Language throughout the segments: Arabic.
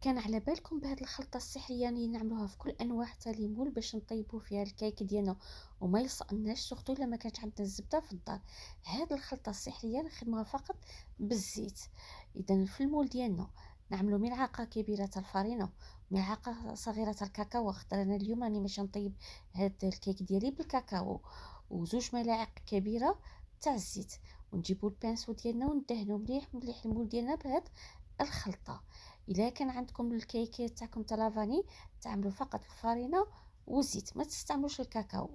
كان على بالكم بهاد الخلطة السحرية اللي نعملوها في كل انواع تاع ليمون باش نطيبوا فيها الكيك ديالنا وما يلصقناش، سورتو الا ما كانش عندنا الزبده في الدار. هاد الخلطة السحرية نخدموها فقط بالزيت. اذا في المول ديالنا نعملوا ملعقه كبيره تاع الفرينه، ملعقه صغيره تاع الكاكاو. خاطر انا اليوم راني ماشي نطيب هاد الكيك ديالي بالكاكاو. وزوج ملاعق كبيره تاع الزيت. ونجيبوا البانسو ديالنا وندهنوا مليح مليح المول ديالنا بهاد الخلطه. الا كان عندكم الكيكات تاعكم تاع لافاني تعملوا فقط الفرينه وزيت، ما تستعملوش الكاكاو.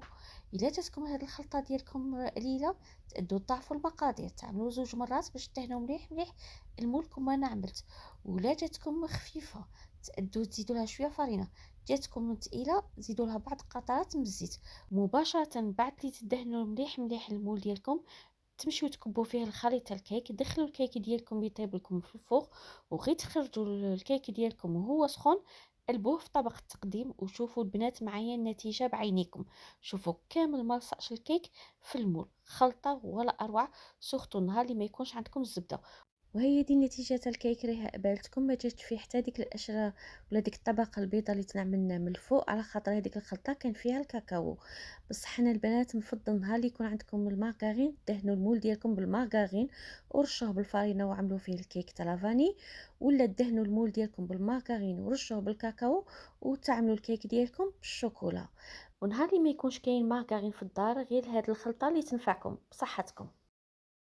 الا جاتكم هذه الخلطه ديالكم قليله تادوا ضعفوا المقادير، تعملوا زوج مرات باش تدهنوا مليح مليح المول انا عملت. ولا جاتكم خفيفه تادوا تزيدوا لها شويه فرينه. جاتكم ثقيله زيدوا لها بعض قطرات من الزيت. مباشره بعد اللي تدهنوا مليح مليح المول ديالكم تمشيو تكبوا فيه الخليط تاع الكيك. دخلوا الكيك ديالكم يطيب لكم في الفوق، وغير تخرجوا الكيك ديالكم وهو سخون قلبوه في طبق التقديم وشوفوا البنات معايا النتيجه بعينيكم. شوفوا كامل ما لصقش الكيك في المول، خلطه ولا اروع. سورتو النهار اللي ما يكونش عندكم الزبده. وهي دي نتيجة تاع الكيك. راه قبالتكم ما جات فيه حتى ديك القشره ولا ديك الطبقه البيضاء اللي تنعملنا من الفوق، على خاطر هذيك الخلطه كان فيها الكاكاو. بصح حنا البنات نفضل نهار اللي يكون عندكم المارغرين دهنوا المول ديالكم بالمارغرين ورشوه بالفرينه وعملوا فيه الكيك تاع لافاني، ولا دهنوا المول ديالكم بالمارغرين ورشوه بالكاكاو وتعملوا الكيك ديالكم بالشوكولا. ونهار اللي ما يكونش كاين مارغرين في الدار غير هاد الخلطه اللي تنفعكم بصحتكم.